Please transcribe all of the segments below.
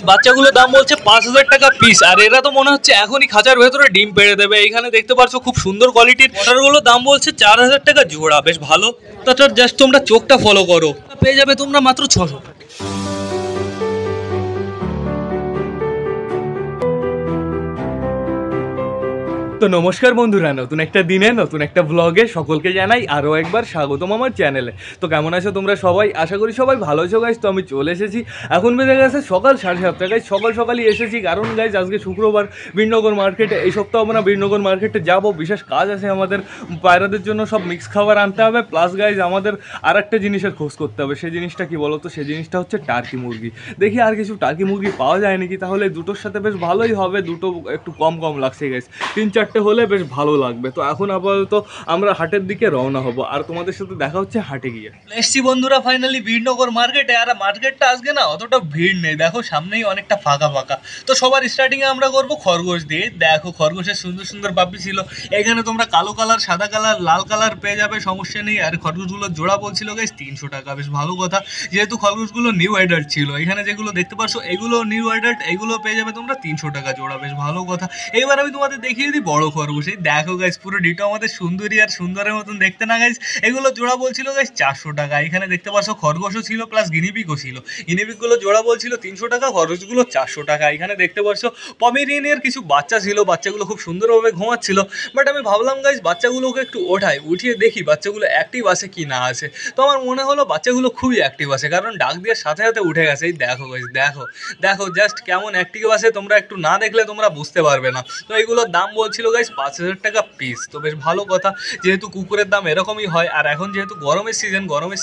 বাচ্চাগুলোর দাম বলছে 5,000 টাকা পিস, আর এরা তো মনে হচ্ছে এখনই খাঁচার ভেতরে ডিম পেড়ে দেবে। এখানে দেখতে পাচ্ছ খুব সুন্দর কোয়ালিটির পটারগুলোর দাম বলছে 4,000 টাকা জোড়া, বেশ ভালো। তাছাড়া জাস্ট তোমরা চোখটা ফলো করো, পেয়ে যাবে তোমরা মাত্র 600 টাকা। তো নমস্কার বন্ধুরা, নতুন একটা দিনে নতুন একটা ব্লগে সকলকে জানাই আরও একবার স্বাগতম আমার চ্যানেলে। তো কেমন আছো তোমরা সবাই? আশা করি সবাই ভালো আছো গাইজ। তো আমি চলে এসেছি, এখন বেজে গেছে সকাল 7:30 গাইজ। সকালই এসেছি কারণ গাইজ আজকে শুক্রবার, বীরনগর মার্কেটে এই সপ্তাহ আমরা বীরনগর মার্কেটে যাব। বিশেষ কাজ আছে আমাদের, পায়রাদের জন্য সব মিক্স খাবার আনতে হবে, প্লাস গাইজ আমাদের আর একটা জিনিসের খোঁজ করতে হবে। সেই জিনিসটা কি বলো তো? সেই জিনিসটা হচ্ছে টার্কি মুরগি। দেখি আর কিছু টার্কি মুরগি পাওয়া যায় নাকি, তাহলে দুটোর সাথে বেশ ভালোই হবে। দুটো একটু কম লাগছে গাইজ, 3-4 হলে বেশ ভালো লাগবে। তো এখন আপাতত আমরা হাটের দিকে রওনা হব, আর তোমাদের সাথে দেখা হচ্ছে হাটে গিয়ে। এসছি বন্ধুরা ফাইনালি বীরনগর মার্কেটে, আর মার্কেটটা আজকে না অতটা ভিড় নেই, দেখো সামনেই অনেকটা ফাঁকা। তো সবার স্টার্টিংয়ে আমরা করবো খরগোশ দিয়ে। দেখো খরগোশের সুন্দর সুন্দর পাপড়ি ছিল এখানে, তোমরা কালো কালার, সাদা কালার, লাল কালার পেয়ে যাবে, সমস্যা নেই। আর খরগোশগুলো জোড়া বলছিল গাইস 300 টাকা, বেশ ভালো কথা, যেহেতু খরগোশগুলো নিউ অ্যাডাল্ট ছিল। এখানে যেগুলো দেখতে পাচ্ছ এগুলো নিউ অ্যাডাল্ট, এগুলো পেয়ে যাবে তোমরা 300 টাকা জোড়া, বেশ ভালো কথা। এবার আমি তোমাদের দেখিয়ে দিই বড় খরগোশ। দেখো গাইস পুরো ডিটো আমাদের সুন্দরী আর সুন্দরের মতন দেখতে না গাইস। এগুলো জোড়া বলছিল গাইস 400 টাকা। এখানে দেখতে পাচ্ছ খরগোশও ছিল প্লাস গিনিপিগও ছিল। গিনিপিগগুলো জোড়া বলছিল 300 টাকা, খরগোশগুলো 400 টাকা। এখানে দেখতে পাচ্ছ পমেরিয়ানের কিছু বাচ্চা ছিল, বাচ্চাগুলো খুব সুন্দরভাবে ঘুমাচ্ছিল। বাট আমি ভাবলাম গাইস বাচ্চাগুলোকে একটু উঠিয়ে দেখি বাচ্চাগুলো অ্যাক্টিভ আছে কি না আছে। তো আমার মনে হলো বাচ্চাগুলো খুবই অ্যাক্টিভ আছে, কারণ ডাক দেওয়ার সাথে সাথে উঠে গেছে। এই দেখো গাইস, দেখো জাস্ট কেমন অ্যাক্টিভ আছে, তোমরা একটু না দেখলে তোমরা বুঝতে পারবে না। তো এগুলোর দাম বলছিল গাইস 5,000 টাকা পিস। তো বেশ ভালো কথা, যেহেতু কুকুরের দাম এরকমই হয়, আর এখন যেহেতু গরমের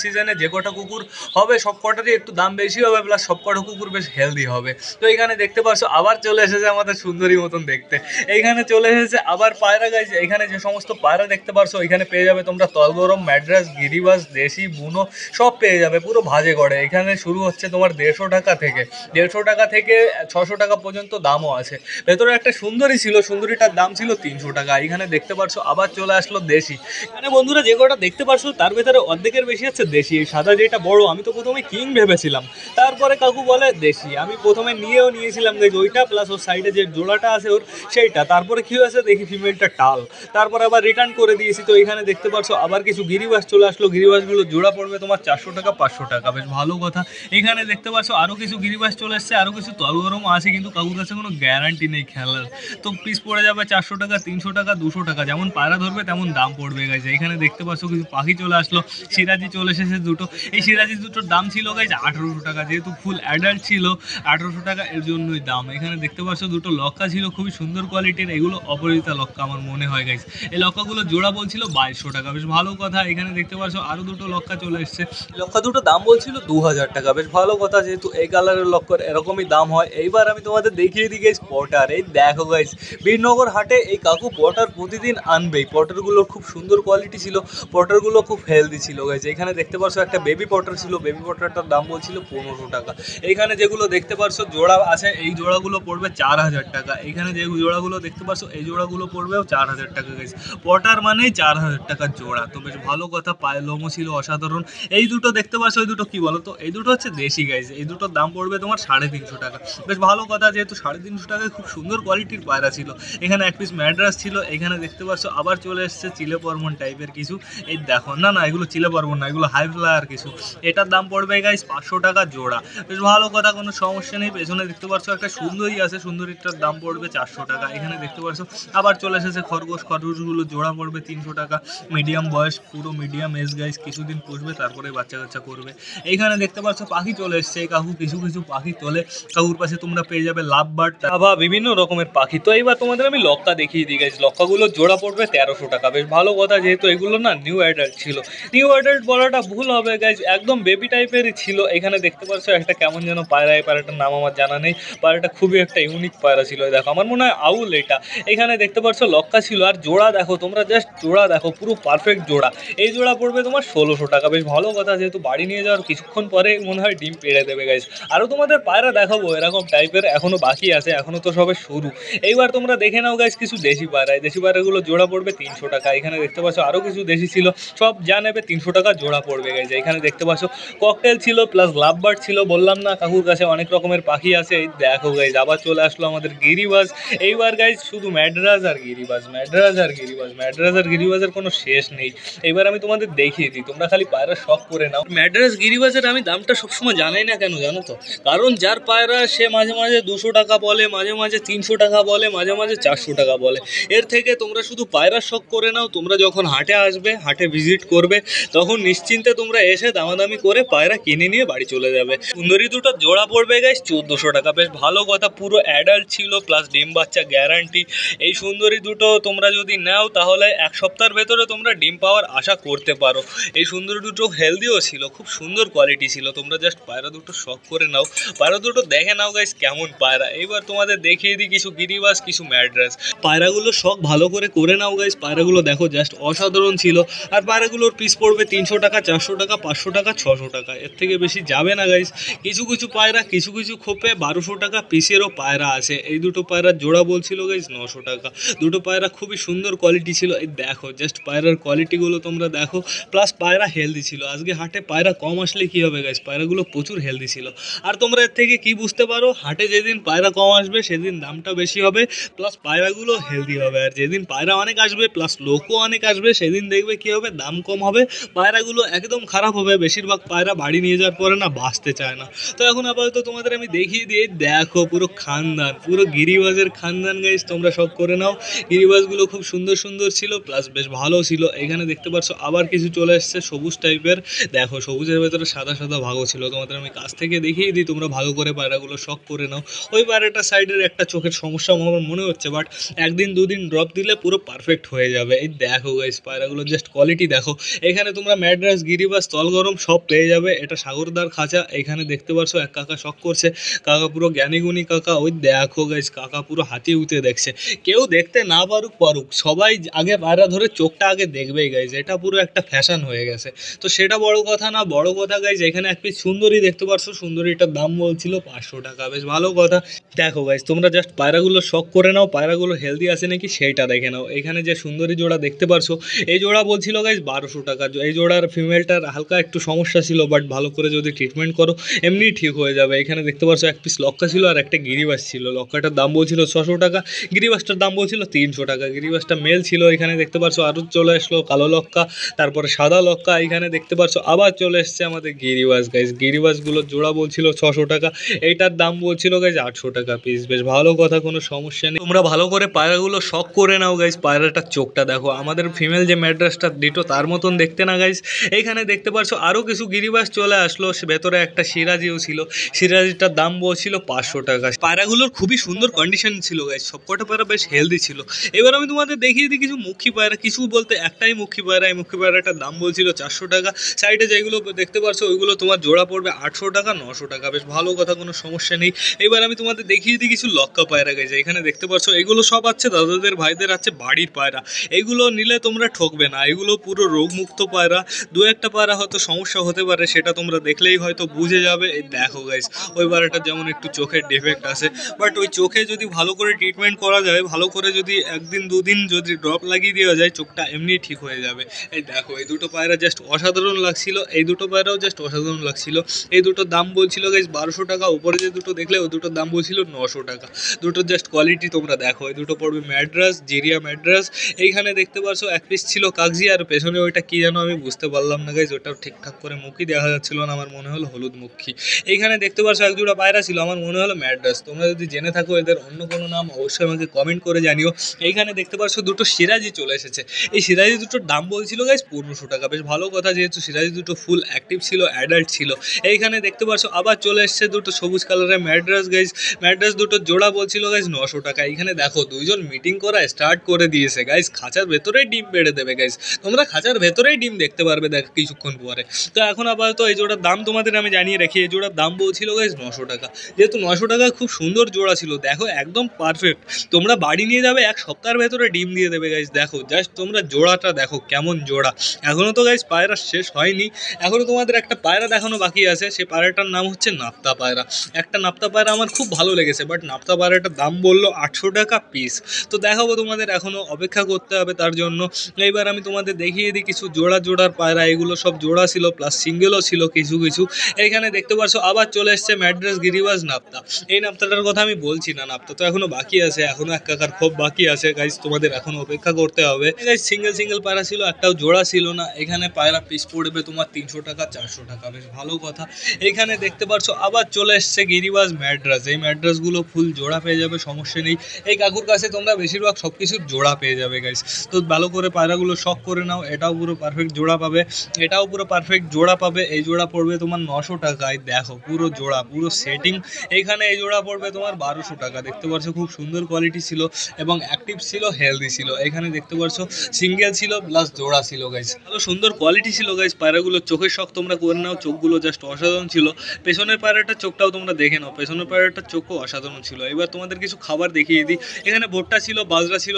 সিজনে যে কটা কুকুর হবে সব কটারই একটু দাম বেশি হবে, প্লাস সব কটা কুকুর বেশ হেলদি হবে। তো এখানে দেখতে পাচ্ছ আবার চলে এসেছে আমাদের সুন্দরী মতন দেখতে। এইখানে চলে এসেছে আবার পায়রা গাইস। এখানে যে সমস্ত পায়রা দেখতে পাচ্ছ এখানে পেয়ে যাবে তোমরা তলগরম, ম্যাড্রাস, গিরিবাস, দেশি, বুনো সব পেয়ে যাবে পুরো ভাজে করে। এখানে শুরু হচ্ছে তোমার 150 টাকা থেকে 600 টাকা পর্যন্ত দামও আছে। ভেতরে একটা সুন্দরী ছিল, সুন্দরীটার দাম ছিল 300 টাকা। এখানে দেখতে পাচ্ছ আবার চলে আসলো দেশি। এখানে বন্ধুরা যে কটা দেখতে পাচ্ছ তার ভেতরে অর্ধেকের বেশি হচ্ছে দেশি। সাদা যেটা বড়, আমি তো প্রথমে কিং ভেবেছিলাম, তারপরে কাকু বলে দেশি। আমি প্রথমে নিয়েছিলাম যে ওইটা, প্লাস ওর সাইডে যে জোড়াটা আছে ওর সেইটা। তারপরে কি হয়েছে দেখি ফিমেলটা টাল, তারপর আবার রিটার্ন করে দিয়েছি। তো এখানে দেখতে পাচ্ছ আবার কিছু গিরিবাস চলে আসলো। গিরিবাসগুলো জোড়া পড়বে তোমার 400 টাকা 500 টাকা, বেশ ভালো কথা। এখানে দেখতে পাচ্ছ আরও কিছু গিরিবাস চলে এসছে, আরও কিছু তলগরম আছে, কিন্তু কাকুর কাছে কোনো গ্যারান্টি নেই খেলার। তো পিস পড়ে যাবে 400 টাকা, 300 টাকা, 200 টাকা, যেমন পায়রা ধরবে তেমন দাম পড়বে গাইজ। এখানে দেখতে পাচ্ছ কিছু পাখি চলে আসলো, সিরাজি চলে এসেছে দুটো। এই সিরাজি দুটোর দাম ছিল গাইজ 1800 টাকা, যেহেতু ফুল অ্যাডাল্ট ছিল 1800 টাকা, এর জন্যই দাম। এখানে দেখতে পাচ্ছ দুটো লক্কা ছিল খুবই সুন্দর কোয়ালিটির, এগুলো অপরাজিতা লক্কা আমার মনে হয় গাইজ। এই লক্কাগুলো জোড়া বলছিল 2200 টাকা, বেশ ভালো কথা। এখানে দেখতে পাচ্ছ আরও দুটো লক্কা চলে এসছে, লক্কা দুটো দাম বলছিল 2000 টাকা, বেশ ভালো কথা, যেহেতু এই কালারের লক্কার এরকমই দাম হয়। এইবার আমি তোমাদের দেখিয়ে দিই গাইজ পটার। এই দেখো গাইজ বীরনগর হাটে এই কাকু পটার প্রতিদিন আনবেই। পটারগুলোর খুব সুন্দর কোয়ালিটি ছিল, পটারগুলো খুব হেলদি ছিল গাইজ। এখানে দেখতে পাচ্ছ একটা বেবি পটার ছিল, বেবি পটারটার দাম বলছিল 1500 টাকা। এইখানে যেগুলো দেখতে পাচ্ছ জোড়া আছে, এই জোড়াগুলো পড়বে 4000 টাকা। এখানে যে জোড়াগুলো দেখতে পাচ্ছ এই জোড়াগুলো পড়বেও 4000 টাকা গাইজ। পটার মানেই 4000 টাকা জোড়া, তো বেশ ভালো কথা। পায়ে লোমও ছিল অসাধারণ। এই দুটো দেখতে পাচ্ছ, ওই দুটো কি বলো তো? এই দুটো হচ্ছে দেশি গাইজ। এই দুটোর দাম পড়বে তোমার 350 টাকা, বেশ ভালো কথা, যেহেতু 350 টাকায় খুব সুন্দর কোয়ালিটির পায়রা ছিল। এখানে এক পিস ম্যাড্রাস ছিল। এখানে দেখতে পাচ্ছ আবার চলে এসছে চিলে পরমন টাইপের কিছু। এই দেখো, না এগুলো চিলে পরমন না, এগুলো হাই ফ্লায়ার কিছু। এটার দাম পড়বে গাইস 500 টাকা জোড়া, বেশ ভালো কথা, কোনো সমস্যা নেই। পেছনে দেখতে পাচ্ছ একটা সুন্দরী আছে, সুন্দরীটার দাম পড়বে 400 টাকা। এখানে দেখতে পাচ্ছ আবার চলে এসেছে খরগোশগুলো জোড়া পড়বে 300 টাকা। মিডিয়াম বয়স, পুরো মিডিয়াম এজ গাইস, কিছুদিন পুষবে তারপরে বাচ্চা কাচ্চা করবে। এইখানে দেখতে পাচ্ছ পাখি চলে এসছে। কাকু কিছু পাখি তোলে, কাকুর পাশে তোমরা পেয়ে যাবে লাভ বার্ড বা বিভিন্ন রকমের পাখি। তো এইবার তোমাদের আমি লক্কা দেখিয়ে দিই গাইজ। লক্কাগুলো জোড়া পড়বে 1300 টাকা, বেশ ভালো কথা, যেহেতু এগুলো না নিউ অ্যাডাল্ট ছিল। নিউ অ্যাডাল্ট বলাটা ভুল হবে গাইজ, একদম বেবি টাইপেরই ছিল। এখানে দেখতে পাচ্ছ একটা কেমন যেন পায়রা, এই পায়রাটার নাম আমার জানা নেই। পায়রাটা খুবই একটা ইউনিক পায়রা ছিল, দেখো আমার মনে হয় আউল এটা। এখানে দেখতে পাচ্ছ লক্কা ছিল, আর জোড়া দেখো তোমরা, জাস্ট জোড়া দেখো, পুরো পারফেক্ট জোড়া। এই জোড়া পড়বে তোমার 1600 টাকা, বেশ ভালো কথা, যেহেতু বাড়ি নিয়ে যাওয়ার কিছুক্ষণ পরে মনে হয় ডিম পেড়ে দেবে গাইজ। আরও তোমাদের পায়রা দেখাবো এরকম টাইপের, এখনো বাকি আছে, এখনো তো সবে শুরু। এইবার তোমরা দেখে নাও গাইজ কিছু দেশি পায়রা, এই দেশি পায়রাগুলো জোড়া পড়বে 300 টাকা। এখানে দেখতে পাচ্ছ আরও কিছু দেশি ছিল, সব যা নেবে 300 টাকা জোড়া পড়বে গাইজ। এখানে দেখতে পাচ্ছ ককটেল ছিল প্লাস লাভ বার্ড ছিল। বললাম না কাকুর কাছে অনেক রকমের পাখি আছে। এই দেখো গাইজ আবার চলে আসলো আমাদের গিরিবাজ। এইবার গাইজ শুধু ম্যাড্রাস আর গিরিবাজ, ম্যাড্রাস আর গিরিবাজ, ম্যাড্রাস আর গিরিবাজের কোনো শেষ নেই। এবার আমি তোমাদের দেখিয়ে দিই, তোমরা খালি পায়রা শখ করে নাও। ম্যাড্রাস গিরিবাজের আমি দামটা সবসময় জানাই না কেন জানো তো, কারণ যার পায়রা সে মাঝে মাঝে 200 টাকা বলে, মাঝে মাঝে 300 টাকা বলে, মাঝে মাঝে 400 টাকা বলে। এর থেকে তোমরা শুধু পায়রা শখ করে নাও। তোমরা যখন হাটে আসবে, হাটে ভিজিট করবে, তখন নিশ্চিন্তে তোমরা এসে দামাদামি করে পায়রা কিনে নিয়ে বাড়ি চলে যাবে। সুন্দরী দুটো জোড়া পড়বে গাইস 1400 টাকা। বেশ ভালো কথা, পুরো অ্যাডাল্ট ছিল প্লাস ডিম বাচ্চা গ্যারান্টি। এই সুন্দরী দুটো তোমরা যদি নাও তাহলে 1 সপ্তাহের ভেতরে তোমরা ডিম পাওয়ার আশা করতে পারো। এই সুন্দরী দুটো হেলদিও ছিল, খুব সুন্দর কোয়ালিটি ছিল। তোমরা জাস্ট পায়রা দুটো শখ করে নাও, পায়রা দুটো দেখে নাও গাইস কেমন পায়রা। এইবার তোমাদের দেখিয়ে দিই কিছু গিরিবাজ, কিছু ম্যাড্রাস। পায়রাগুলো শখ ভালো করে নাও গাইস। পায়রাগুলো দেখো জাস্ট অসাধারণ ছিল। আর পায়রাগুলোর পিস পড়বে 300 টাকা, 400 টাকা, 500 টাকা, 600 টাকা, এর থেকে বেশি যাবে না গাইস। কিছু কিছু পায়রা, কিছু কিছু খোপে 1200 টাকা পিসেরও পায়রা আছে। এই দুটো পায়রার জোড়া বলছিল গাইস 900 টাকা। দুটো পায়রা খুবই সুন্দর কোয়ালিটি ছিল। এই দেখো জাস্ট পায়রার কোয়ালিটিগুলো তোমরা দেখো, প্লাস পায়রা হেলদি ছিল। আজকে হাটে পায়রা কম আসলে কি হবে গাইস, পায়রাগুলো প্রচুর হেলদি ছিল। আর তোমরা এর থেকে কি বুঝতে পারো, হাটে যেদিন পায়রা কম আসবে সেদিন দামটা বেশি হবে, প্লাস পায়রাগুলো হেলদি হবে। আর যেদিন পায়রা অনেক আসবে প্লাস লোকও অনেক আসবে, সেদিন দেখবে কি হবে, দাম কম হবে, পায়রাগুলো একদম খারাপ হবে। বেশিরভাগ পায়রা বাড়ি নিয়ে যাওয়ার পরে না বাঁচতে চায় না। তো এখন আপাতত তোমাদের আমি দেখিয়ে দিই, দেখো পুরো খানদান, পুরো গিরিবাজের খানদান গাইস। তোমরা শখ করে নাও। গিরিবাজগুলো খুব সুন্দর সুন্দর ছিল প্লাস বেশ ভালো ছিল। এখানে দেখতে পাচ্ছ আবার কিছু চলে এসছে সবুজ টাইপের। দেখো সবুজের ভেতরে সাদা সাদা ভাগও ছিল। তোমাদের আমি কাছ থেকে দেখিয়ে দিই, তোমরা ভালো করে পায়রাগুলো শখ করে নাও। ওই পায়রাটা সাইডের একটা চোখের সমস্যা আমার মনে হচ্ছে, বাট একদিন দুদিন ড্রপ দিলে পুরো পারফেক্ট হয়ে যাবে। এই দেখো গাইস পায়রাগুলো জাস্ট কোয়ালিটি দেখো। এখানে তোমরা ম্যাড্রাস, গিরিবাজ, স্থলগরম সব পেয়ে যাবে। এটা সাগরদার খাঁচা। এখানে দেখতে পাচ্ছ এক কাকা শখ করছে, কাকা পুরো জ্ঞানীগুণী কাকা। ওই দেখো গাইস কাকা পুরো হাতি উঠে দেখছে। কেউ দেখতে না পারুক পারুক, সবাই আগে পায়রা ধরে চোখটা আগে দেখবেই গাইস। এটা পুরো একটা ফ্যাশন হয়ে গেছে। তো সেটা বড় কথা না, বড় কথা গাইস এখানে এক পিস সুন্দরী দেখতে পাচ্ছ। সুন্দরীটার দাম বলছিল 500 টাকা। বেশ ভালো কথা। দেখো গাইস তোমরা জাস্ট পায়রাগুলো শখ করে নাও, পায়রাগুলো হেলদি আছে নাকি সেইটা দেখে নাও। এখানে যে সুন্দরী জোড়া দেখতে পারছো, এই জোড়া বলছিল গাইস 1200 টাকা। এই জোড়ার ফিমেলটার হালকা একটু সমস্যা ছিল, বাট ভালো করে যদি ট্রিটমেন্ট করো এমনি ঠিক হয়ে যাবে। এখানে দেখতে পাচ্ছ এক পিস লক্কা ছিল আর একটা গিরিবাজ ছিল। লক্কাটার দাম বলছিল 600 টাকা, গিরিবাজটার দাম বলছিল 300 টাকা। গিরিবাজটা মেল ছিল। এখানে দেখতে পাচ্ছ আরও চলে আসলো কালো লক্কা, তারপরে সাদা লক্কা। এখানে দেখতে পাচ্ছ আবার চলে এসছে আমাদের গিরিবাজ গাইস। গিরিবাজগুলোর জোড়া বলছিল 600 টাকা, এইটার দাম বলছিল গাইস 800 টাকা পিস। বেশ ভালো কথা, কোনো সমস্যা নেই। তোমরা ভালো করে পায়রাগুলো শখ করে নাও গাইস। পায়রাটার চোখটা দেখো, আমাদের ফিমেল যে ম্যাড্রাসটা ডিটো তার মতন দেখতে না গাইস। এইখানে দেখতে পাচ্ছ আরও কিছু গিরিবাজ চলে আসলো। ভেতরে একটা সিরাজিও ছিল, সিরাজিটার দাম বলছিল 500 টাকা। পায়রাগুলোর খুবই সুন্দর কন্ডিশন ছিল গাইস, সবকটা পায়রা বেশ হেলদি ছিল। এবার আমি তোমাদের দেখিয়ে দিই কিছু মুখী পায়রা, কিছু বলতে একটাই মুখী পায়রা। এই মুখী পায়রাটার দাম বলছিল 400 টাকা। সাইডে যেগুলো দেখতে পাচ্ছ ওইগুলো তোমার জোড়া পড়বে 800 টাকা, 900 টাকা। বেশ ভালো কথা, কোনো সমস্যা নেই। এবার আমি তোমাদের দেখিয়ে দিই কিছু লক্কা পায়রা গাইস। এখানে দেখতে পাচ্ছ এগুলো সব আছে দাদাদের ভাইদের আছে বাড়ির পায়রা। এগুলো নিলে তোমরা ঠকবে না, এগুলো পুরো রোগমুক্ত পায়রা। দু একটা পায়রা হয়তো সমস্যা হতে পারে, সেটা তোমরা দেখলেই হয়তো বুঝে যাবে। এই দেখো গাইস ওই পায়রাটা যেমন একটু চোখের ডিফেক্ট আছে, বাট ওই চোখে যদি ভালো করে ট্রিটমেন্ট করা যায়, ভালো করে যদি একদিন দুদিন যদি ড্রপ লাগিয়ে দেওয়া যায়, চোখটা এমনি ঠিক হয়ে যাবে। এই দেখো এই দুটো পায়রা জাস্ট অসাধারণ লাগছিল। এই দুটো পায়রাও জাস্ট অসাধারণ লাগছিল। এই দুটোর দাম বলছিল গাইস 1200 টাকা। উপরে যে দুটো দেখলে ওই দুটোর দাম বলছিল 900 টাকা। দুটোর জাস্ট কোয়ালিটি তোমরা দেখো। এই দুটো পড়বে ম্যাড্রাস, জিরিয়া ম্যাড্রাস। এইখানে দেখতে পাচ্ছ এক পিস ছিল কাগজি, আর পেছনে ওইটা কি যেন আমি বুঝতে পারলাম না গাইস। ওটাও ঠিকঠাক করে মুখই দেখা যাচ্ছিল না, আমার মনে হলো হলুদ মুখী। এইখানে দেখতে পাচ্ছ এক দুটো পায়রা ছিল, আমার মনে হলো ম্যাড্রাস। তোমরা যদি জেনে থাকো এদের অন্য কোনো নাম অবশ্যই আমাকে কমেন্ট করে জানিও। এইখানে দেখতে পাচ্ছ দুটো সিরাজি চলে এসেছে। এই সিরাজি দুটোর দাম বলছিল গাইস 1500 টাকা। বেশ ভালো কথা, যেহেতু সিরাজি দুটো ফুল অ্যাক্টিভ ছিল, অ্যাডাল্ট ছিল। এইখানে দেখতে পাচ্ছ আবার চলে এসছে দুটো সবুজ কালারের ম্যাড্রাস গাইস। ম্যাড্রাস দুটো জোড়া বলছিল গাইস 900 টাকা। এইখানে দেখো দুইজন মিটিং করা স্টার্ট করে দিয়েছে গাইস। খাঁচার ভেতরেই ডিম বেড়ে দেবে গাইস। তোমরা খাঁচার ভেতরেই ডিম দেখতে পারবে দেখ কিছুক্ষণ পরে। তো এখন আপাতত এই জোড়ার দাম তোমাদের আমি জানিয়ে রাখি। এই জোড়ার দাম বলছিল গাইস 900 টাকা। যেহেতু 900 টাকা খুব সুন্দর জোড়া ছিল, দেখো একদম পারফেক্ট। তোমরা বাড়ি নিয়ে যাবে, 1 সপ্তাহের ভেতরে ডিম দিয়ে দেবে গাইস। দেখো জাস্ট তোমরা জোড়াটা দেখো কেমন জোড়া। এখনও তো গাইস পায়রা শেষ হয়নি, এখনও তোমাদের একটা পায়রা দেখানো বাকি আছে। সেই পায়রাটার নাম হচ্ছে নাপ্তা পায়রা। একটা নাপ্তা পায়রা আমার খুব ভালো লেগেছে, বাট নাপ্তা পায়রাটার দাম বললো 800 টাকা পিস। তো দেখাবো তোমাদের, এখনও অপেক্ষা করতে হবে তার জন্য। এইবার আমি তোমাদের দেখিয়ে দিই কিছু জোড়ার পায়রা, এগুলো সব জোড়া ছিল প্লাস সিঙ্গেলও ছিল কিছু কিছু। এইখানে দেখতে পাচ্ছ আবার চলে এসছে ম্যাড্রাস গিরিবাজ নাপ্তা। এই নাপ্তাটার কথা আমি বলছি না, নাপ্তা তো এখনো বাকি আছে, এখনো এক কাকার খুব বাকি আছে গাইজ, তোমাদের এখনো অপেক্ষা করতে হবে গাইজ। সিঙ্গেল পায়রা ছিল, একটাও জোড়া ছিল না। এখানে পায়রা পিস পড়বে তোমার 300 টাকা 400 টাকা, বেশ ভালো কথা। এইখানে দেখতে পাচ্ছ আবার চলে এসছে গিরিবাজ ম্যাড্রাস। এই ম্যাড্রাসগুলো ফুল জোড়া পেয়ে যাবে, সমস্যা নেই। এই কাকুর কাছে তোমরা বেশিরভাগ সব কিছুর জোড়া পেয়ে যাবে গাইজ। তো ভালো করে পায়রাগুলো শখ করে নাও। এটাও পুরো পারফেক্ট জোড়া পাবে, এটাও পুরো পারফেক্ট জোড়া পাবে। এই জোড়া পড়বে তোমার 900 টাকায়, দেখো পুরো জোড়া পুরো সেটিং। এইখানে এই জোড়া পড়বে তোমার 1200 টাকা। দেখতে পাচ্ছ খুব সুন্দর কোয়ালিটি ছিল এবং অ্যাক্টিভ ছিল, হেলদি ছিল। এখানে দেখতে পাচ্ছ সিঙ্গেল ছিল প্লাস জোড়া ছিল গাইজ, ভালো সুন্দর কোয়ালিটি ছিল গাইজ। পায়রাগুলোর চোখের শখ তোমরা করে নাও, চোখগুলো জাস্ট অসাধারণ ছিল। পেছনের পায়রাটার চোখটাও তোমরা দেখে নাও, পেছনের পায়রাটার চোখও অসাধারণ ছিল। এবার তোমাদের কিছু খাবার দেখিয়ে দিই। এখানে ভুট্টা ছিল, বাজরা ছিল,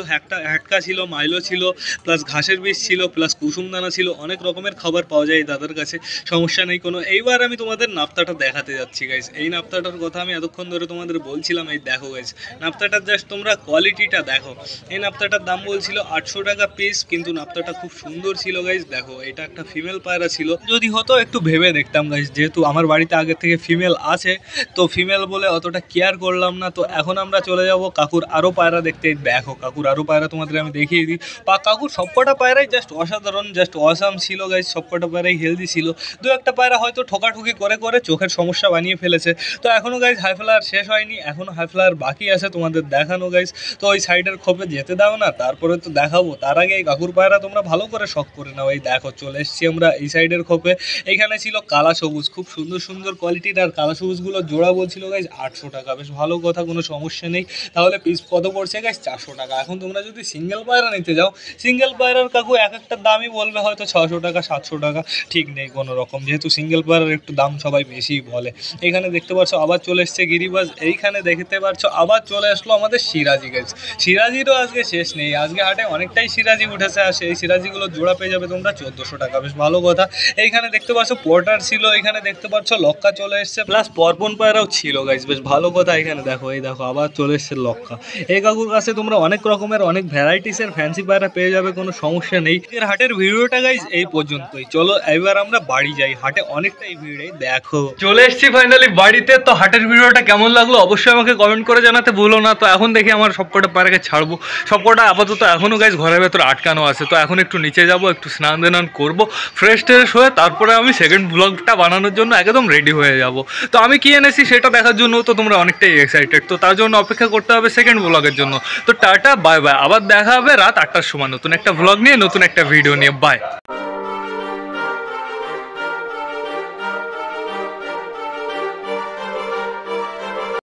হ্যাটকা ছিল, মাইলো ছিল, প্লাস ঘাসের বীজ ছিল, প্লাস কুসুম দানা ছিল। অনেক রকমের খাবার পাওয়া যায় এই দাদার কাছে, সমস্যা নেই কোনো। এইবার আমি তোমাদের নাপ্তাটা দেখাতে যাচ্ছি গাইজ। এই নাপ্তাটার কথা আমি এতক্ষণ ধরে তোমাদের বলছিলাম। এই দেখো গাইজ, নাপ্তাটার জাস্ট তোমরা কোয়ালিটিটা দেখো। এই নাপ্তাটার দাম বলছিল 800 টাকা পিস, কিন্তু নাপ্তাটা খুব সুন্দর ছিল গাইজ। দেখো এটা একটা ফিমেল পায়রা ছিল, যদি হতো একটু ভেবে দেখতাম গাইজ, যেহেতু আমার বাড়িতে আগে থেকে ফিমেল আছে তো ফিমেল বলে অতটা কেয়ার করলাম না। তো এখন আমরা চলে যাব কাকুর আরও পায়রা দেখতে। দেখো কাকুর আরও পায়রা তোমাদের আমি দেখিয়ে দিই। কাকুর সবকটা পায়রাই জাস্ট অসাধারণ, জাস্ট অসাম ছিল গাইজ। সবকটা পায়রাই হেলদি ছিল, দু একটা পায়রা হয়তো ঠোকাঠুকি করে চোখের সমস্যা বানিয়ে ফেলেছে। তো এখনও গাইজ হাই ফ্লায়ার শেষ হয়নি, এখনও হাই ফ্লায়ার বাকি আছে তোমাদের দেখানো গাইজ। তো ওই সাইডের খোপে যেতে দাও না, তারপরে তো দেখাবো। তার আগে এই কাকুর পায়রা তোমরা ভালো করে শখ করে নাও। এই দেখো চলে এসছি আমরা এই সাইডের খোপে। এইখানে ছিল কালা সবুজ, খুব সুন্দর সুন্দর কোয়ালিটির। আর কালা সবুজগুলো জোড়া বলছিল গাইজ 800 টাকা, বেশ ভালো কথা, কোনো সমস্যা নেই। তাহলে পিস কত পড়ছে গাইজ? 400 টাকা। এখন তোমরা যদি সিঙ্গেল পায়রা নিতে যাও, সিঙ্গেল পায়রার কাকু এক একটা দামই বলবে হয়তো 600 টাকা 700 টাকা, ঠিক নেই কোনো রকম, যেহেতু সিঙ্গেল পায়রার একটু দাম সবাই বেশি বলে। এখানে দেখতে পাচ্ছ আবার চলে এসছে গিরিবাজ। এইখানে দেখতে পাচ্ছ আবার চলে আসলো আমাদের সিরাজি গাইজ। সিরাজিরও আজকে শেষ নেই, আজকে হাটে অনেকটাই সিরাজি উঠেছে। আর সেই সিরাজিগুলো জোড়া পেয়ে যাবে তোমরা 1400 টাকা, বেশ ভালো কথা। এইখানে দেখতে পাচ্ছ পোর্টার ছিল, এখানে দেখতে পাচ্ছ লক্কা চলে এসছে, প্লাস পরপন পায়রাও ছিল গাইজ, বেশ ভালো কথা। এখানে দেখো, এই দেখো আবার চলে এসছে লক্কা। এই কাকুর কাছে তোমরা অনেক রকমের অনেক ভ্যারাইটিসের ফ্যান্সি পায়রা পেয়ে যাবে, কোনো সমস্যা নেই। এর হাটের ভিডিওটা গাইজ এই পর্যন্তই। চলো এবার আমরা বাড়ি যাই, হাটে অনেকটাই ভিড়। দেখো চলে এসছি ফাইনালি বাড়িতে। তো হাটের ভিডিওটা কেমন লাগলো অবশ্যই আমাকে কমেন্ট করে জানাতে ভুলো না। তো এখন দেখি আমার সবকটা পায়রাকে ছাড়বো, সবকটা আপাতত এখনও গাইজ ঘরের ভেতরে আটকানো আছে। তো এখন একটু নিচে যাব, একটু স্নান দান করবো, ফ্রেশ ট্রেশ হয়ে তারপরে আমি সেকেন্ড ব্লগটা বানানোর জন্য একদম রেডি হয়ে যাব। তো আমি কি এনেছি সেটা দেখার জন্য তো তোমরা অনেকটাই এক্সাইটেড। তো তার জন্য অপেক্ষা করতে হবে সেকেন্ড ব্লগের জন্য। তো টাটা বাই বাই, আবার দেখা হবে রাত 8টার সময় নতুন একটা ব্লগ নিয়ে, নতুন একটা ভিডিও নিয়ে। বাই।